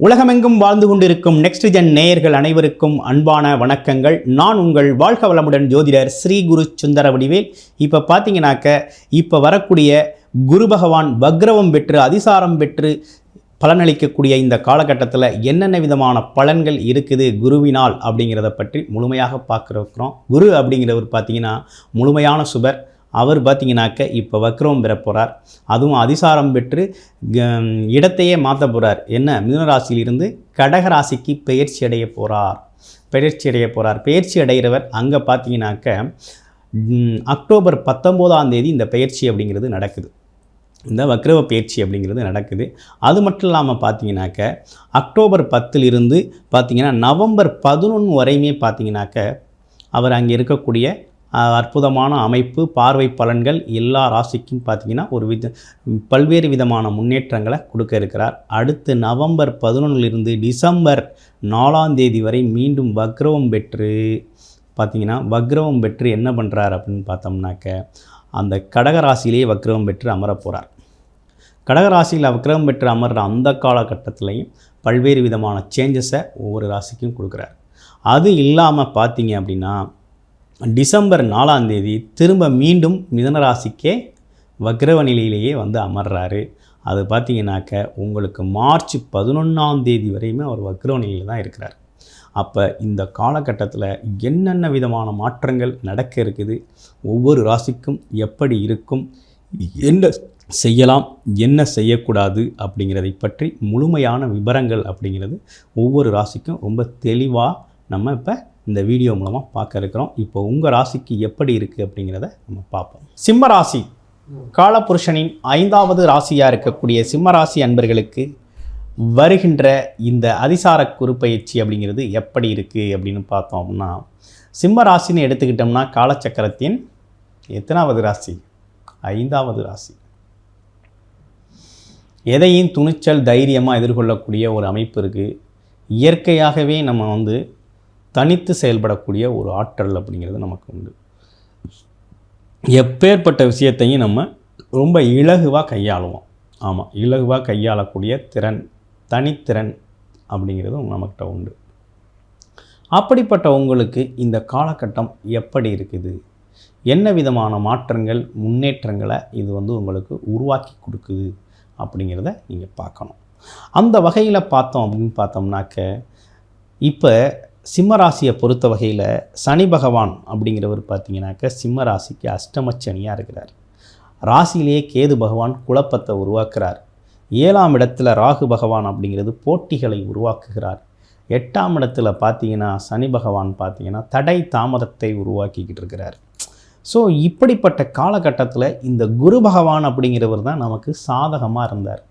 உலகமெங்கும் வாழ்ந்து கொண்டிருக்கும் நெக்ஸ்ட் ஜென் நேயர்கள் அனைவருக்கும் அன்பான வணக்கங்கள். நான் உங்கள் வாழ்க வளமுடன் ஜோதிடர் ஸ்ரீ குரு சுந்தர வடிவேல். இப்போ பார்த்தீங்கன்னாக்க இப்போ வரக்கூடிய குரு பகவான் வக்ரவம் பெற்று அதிசாரம் பெற்று பலனளிக்கக்கூடிய இந்த காலகட்டத்தில் என்னென்ன விதமான பலன்கள் இருக்குது குருவினால் அப்படிங்கிறத பற்றி முழுமையாக பார்க்குறோம். குரு அப்படிங்கிறவர் பார்த்தீங்கன்னா முழுமையான சுபர். அவர் பார்த்தீங்கன்னாக்க இப்போ வக்ரவம் பெற போகிறார். அதுவும் அதிசாரம் பெற்று இடத்தையே மாற்ற போகிறார். என்ன, மிதுனராசியிலிருந்து கடகராசிக்கு பயிற்சி அடைய போகிறார். பயிற்சி அடைகிறவர் அங்கே பார்த்தீங்கன்னாக்க அக்டோபர் 19 இந்த பயிற்சி அப்படிங்கிறது நடக்குது. இந்த வக்ரவ பயிற்சி அப்படிங்கிறது நடக்குது. அது மட்டும் இல்லாமல் பார்த்தீங்கன்னாக்க அக்டோபர் 10 பார்த்தீங்கன்னா நவம்பர் 11 வரையுமே பார்த்தீங்கன்னாக்க அவர் அங்கே இருக்கக்கூடிய அற்புதமான அமைப்பு, பார்வை பலன்கள் எல்லா ராசிக்கும் பார்த்திங்கன்னா பல்வேறு விதமான முன்னேற்றங்களை கொடுக்க இருக்கிறார். அடுத்து நவம்பர் 11 டிசம்பர் 4 வரை மீண்டும் வக்ரவம் பெற்று பார்த்திங்கன்னா வக்ரவம் பெற்று என்ன பண்ணுறார் அப்படின்னு பார்த்தோம்னாக்க அந்த கடகராசியிலேயே வக்ரவம் பெற்று அமரப் போகிறார். கடகராசியில் வக்ரவம் பெற்று அமர்ற அந்த காலகட்டத்திலையும் பல்வேறு விதமான சேஞ்சஸை ஒவ்வொரு ராசிக்கும் கொடுக்குறார். அது இல்லாமல் பார்த்தீங்க அப்படின்னா டிசம்பர் 4 திரும்ப மீண்டும் மிதுனராசிக்கே வக்ரவ நிலையிலேயே வந்து அமர்றாரு. அது பார்த்தீங்கன்னாக்க உங்களுக்கு மார்ச் 11 வரையுமே அவர் வக்ரவ நிலையில் தான் இருக்கிறார். அப்போ இந்த காலகட்டத்தில் என்னென்ன விதமான மாற்றங்கள் நடக்க இருக்குது, ஒவ்வொரு ராசிக்கும் எப்படி இருக்கும், என்ன செய்யலாம் என்ன செய்யக்கூடாது அப்படிங்கிறதை பற்றி முழுமையான விவரங்கள் அப்படிங்கிறது ஒவ்வொரு ராசிக்கும் ரொம்ப தெளிவாக நம்ம இப்போ இந்த வீடியோ மூலமாக பார்க்க இருக்கிறோம். இப்போ உங்கள் ராசிக்கு எப்படி இருக்குது அப்படிங்கிறத நம்ம பார்ப்போம். சிம்ம ராசி காலபுருஷனின் 5வது ராசியாக இருக்கக்கூடிய சிம்ம ராசி அன்பர்களுக்கு வருகின்ற இந்த அதிசார குரு பயிற்சி அப்படிங்கிறது எப்படி இருக்குது அப்படின்னு பார்த்தோம் அப்படின்னா, சிம்ம ராசின்னு எடுத்துக்கிட்டோம்னா காலச்சக்கரத்தின் எத்தனாவது ராசி? 5வது ராசி. எதையும் துணிச்சல் தைரியமாக எதிர்கொள்ளக்கூடிய ஒரு அமைப்பு இருக்குது. இயற்கையாகவே நம்ம தனித்து செயல்படக்கூடிய ஒரு ஆற்றல் அப்படிங்கிறது நமக்கு உண்டு. எப்பேற்பட்ட விஷயத்தையும் நம்ம ரொம்ப இலகுவாக கையாளுவோம். ஆமாம், இலகுவாக கையாளக்கூடிய திறன், தனித்திறன் அப்படிங்கிறதும் நமக்கிட்ட உண்டு. அப்படிப்பட்ட உங்களுக்கு இந்த காலகட்டம் எப்படி இருக்குது, என்ன விதமான மாற்றங்கள் முன்னேற்றங்களை இது உங்களுக்கு உருவாக்கி கொடுக்குது அப்படிங்கிறத நீங்கள் பார்க்கணும். அந்த வகையில் பார்த்தோம் அப்படின்னு பார்த்தோம்னாக்க இப்போ சிம்மராசியை பொறுத்த வகையில் சனி பகவான் அப்படிங்கிறவர் பார்த்தீங்கன்னாக்க சிம்ம ராசிக்கு அஷ்டமச்சனியாக இருக்கிறார். ராசியிலேயே கேது பகவான் குழப்பத்தை உருவாக்குறார். 7ஆம் இடத்துல ராகு பகவான் அப்படிங்கிறது போட்டிகளை உருவாக்குகிறார். 8ஆம் இடத்துல பார்த்தீங்கன்னா சனி பகவான் பார்த்தீங்கன்னா தடை தாமதத்தை உருவாக்கிக்கிட்டு இருக்கிறார். ஸோ இப்படிப்பட்ட காலகட்டத்தில் இந்த குரு பகவான் அப்படிங்கிறவர் தான் நமக்கு சாதகமாக இருந்தார்.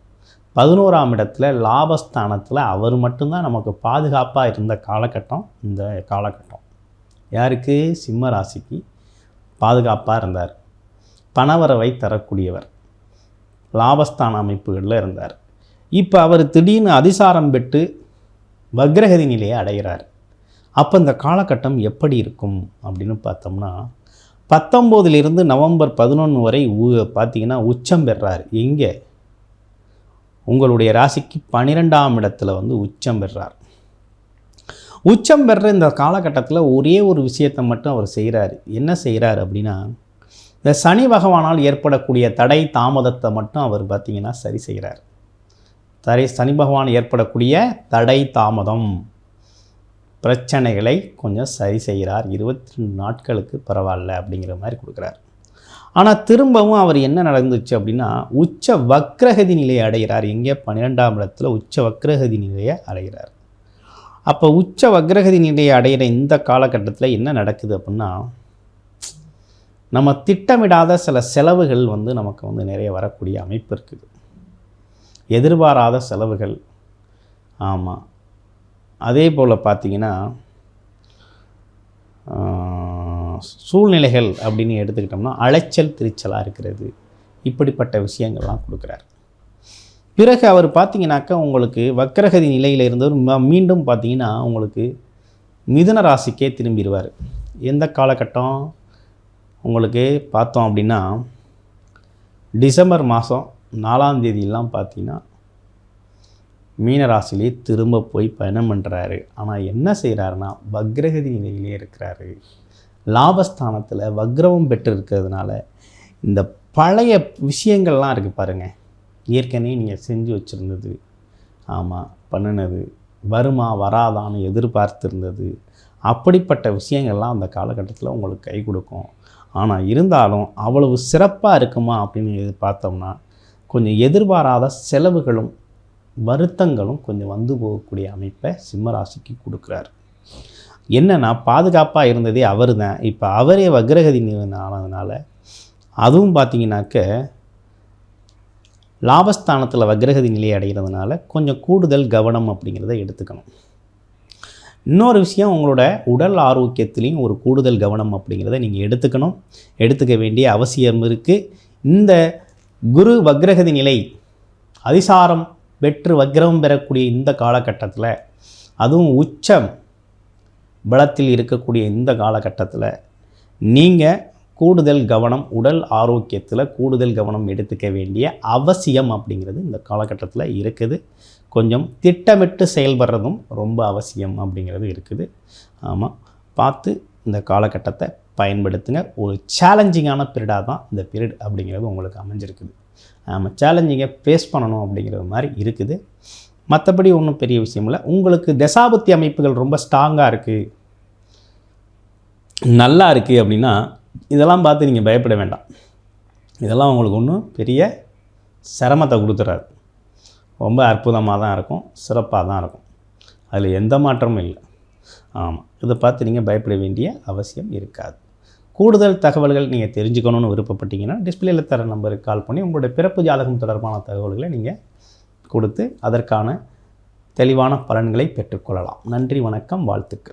11ஆம் இடத்துல லாபஸ்தானத்தில் அவர் மட்டும்தான் நமக்கு பாதுகாப்பாக இருந்த காலகட்டம் இந்த காலகட்டம். யாருக்கு? சிம்ம ராசிக்கு பாதுகாப்பாக இருந்தார். பணவரவை தரக்கூடியவர், லாபஸ்தான அமைப்புகளில் இருந்தார். இப்போ அவர் திடீர்னு அதிசாரம் பெற்று வக்ரகதி நிலையை அடைகிறார். அப்போ இந்த காலகட்டம் எப்படி இருக்கும் அப்படின்னு பார்த்தோம்னா 19 நவம்பர் 11 வரை பார்த்திங்கன்னா உச்சம் பெறார். எங்கே? உங்களுடைய ராசிக்கு 12ஆம் இடத்துல உச்சம் பெறார். உச்சம் பெற இந்த காலகட்டத்தில் ஒரே ஒரு விஷயத்தை மட்டும் அவர் செய்கிறார். என்ன செய்கிறார் அப்படின்னா, இந்த சனி பகவானால் ஏற்படக்கூடிய தடை தாமதத்தை மட்டும் அவர் பார்த்திங்கன்னா சரி செய்கிறார். சனி பகவான் ஏற்படக்கூடிய தடை தாமதம் பிரச்சனைகளை கொஞ்சம் சரி செய்கிறார். 22 நாட்களுக்கு பரவாயில்ல அப்படிங்கிற மாதிரி கொடுக்குறார். ஆனால் திரும்பவும் அவர் என்ன நடந்துச்சு அப்படின்னா உச்ச வக்ரகதி நிலையை அடைகிறார். எங்கே? 12ஆம் இடத்துல உச்ச வக்ரகதி நிலையை அடைகிறார். அப்போ உச்ச வக்ரகதி நிலையை அடைகிற இந்த காலகட்டத்தில் என்ன நடக்குது அப்படின்னா, நம்ம திட்டமிடாத சில செலவுகள் நமக்கு நிறைய வரக்கூடிய அமைப்பு இருக்குது. எதிர்பாராத செலவுகள். ஆமாம், அதே போல் பார்த்திங்கன்னா சூழ்நிலைகள் அப்படின்னு எடுத்துக்கிட்டோம்னா அலைச்சல் திருச்சலாக இருக்கிறது. இப்படிப்பட்ட விஷயங்கள்லாம் கொடுக்குறார். பிறகு அவர் பார்த்திங்கனாக்கா உங்களுக்கு வக்ரகதி நிலையில் இருந்தவர் மீண்டும் பார்த்திங்கன்னா உங்களுக்கு மிதுன ராசிக்கே திரும்பிடுவார். எந்த காலகட்டம் உங்களுக்கு பார்த்தோம் அப்படின்னா டிசம்பர் மாதம் 4 பார்த்திங்கன்னா மீனராசிலே திரும்ப போய் பயணம் பண்ணுறாரு. ஆனால் என்ன செய்கிறாருன்னா வக்ரகதி நிலையிலே இருக்கிறாரு. லாபஸ்தானத்தில் வக்ரவம் பெற்று இருக்கிறதுனால இந்த பழைய விஷயங்கள்லாம் இருக்குது பாருங்கள், ஏற்கனவே நீங்கள் செஞ்சு வச்சுருந்தது, ஆமாம் பண்ணினது, வருமா வராதான்னு எதிர்பார்த்துருந்தது, அப்படிப்பட்ட விஷயங்கள்லாம் அந்த காலகட்டத்தில் உங்களுக்கு கை கொடுக்கும். ஆனால் இருந்தாலும் அவ்வளவு சிறப்பாக இருக்குமா அப்படின்னு பார்த்தோம்னா கொஞ்சம் எதிர்பாராத செலவுகளும் வருத்தங்களும் கொஞ்சம் வந்து போகக்கூடிய அமைப்பை சிம்மராசிக்கு கொடுக்குறாரு. என்னென்னா பாதுகாப்பாக இருந்ததே அவர் தான், இப்போ அவரே வக்ரகதி ஆனதுனால அதுவும் பார்த்திங்கனாக்க லாபஸ்தானத்தில் வக்ரகதி நிலை அடைகிறதுனால கொஞ்சம் கூடுதல் கவனம் அப்படிங்கிறத எடுத்துக்கணும். இன்னொரு விஷயம், உங்களோட உடல் ஆரோக்கியத்திலையும் ஒரு கூடுதல் கவனம் அப்படிங்கிறத நீங்கள் எடுத்துக்க வேண்டிய அவசியம் இருக்குது. இந்த குரு வக்ரகதி நிலை அதிசாரம் வெற்று வக்ரம் பெறக்கூடிய இந்த காலகட்டத்தில், அதுவும் உச்சம் பலத்தில் இருக்கக்கூடிய இந்த காலகட்டத்தில் நீங்கள் கூடுதல் கவனம், உடல் ஆரோக்கியத்தில் கூடுதல் கவனம் எடுத்துக்க வேண்டிய அவசியம் அப்படிங்கிறது இந்த காலகட்டத்தில் இருக்குது. கொஞ்சம் திட்டமிட்டு செயல்படுறதும் ரொம்ப அவசியம் அப்படிங்கிறது இருக்குது. ஆமாம், பார்த்து இந்த காலகட்டத்தை பயன்படுத்துங்க. ஒரு சேலஞ்சிங்கான பீரியடாக தான் இந்த பீரியட் அப்படிங்கிறது உங்களுக்கு அமைஞ்சிருக்குது. ஆமாம், சேலஞ்சிங்கை ஃபேஸ் பண்ணணும் அப்படிங்கிற மாதிரி இருக்குது. மற்றபடி ஒன்றும் பெரிய விஷயம் இல்லை. உங்களுக்கு தசாபுத்தி அமைப்புகள் ரொம்ப ஸ்ட்ராங்காக இருக்குது, நல்லா இருக்குது அப்படின்னா இதெல்லாம் பார்த்து நீங்கள் பயப்பட வேண்டாம். இதெல்லாம் உங்களுக்கு ஒன்றும் பெரிய சிரமத்தை கொடுத்துறாது. ரொம்ப அற்புதமாக தான் இருக்கும், சிறப்பாக தான் இருக்கும், அதில் எந்த மாற்றமும் இல்லை. ஆமாம், இதை பார்த்து நீங்கள் பயப்பட வேண்டிய அவசியம் இருக்காது. கூடுதல் தகவல்கள் நீங்கள் தெரிஞ்சுக்கணுன்னு விருப்பப்பட்டீங்கன்னா டிஸ்பிளேயில் தர நம்பருக்கு கால் பண்ணி உங்களுடைய பிறப்பு ஜாதகம் தொடர்பான தகவல்களை நீங்கள் கொடுத்து அதற்கான தெளிவான பலன்களை பெற்றுக்கொள்ளலாம். நன்றி, வணக்கம், வாழ்த்துக்கள்.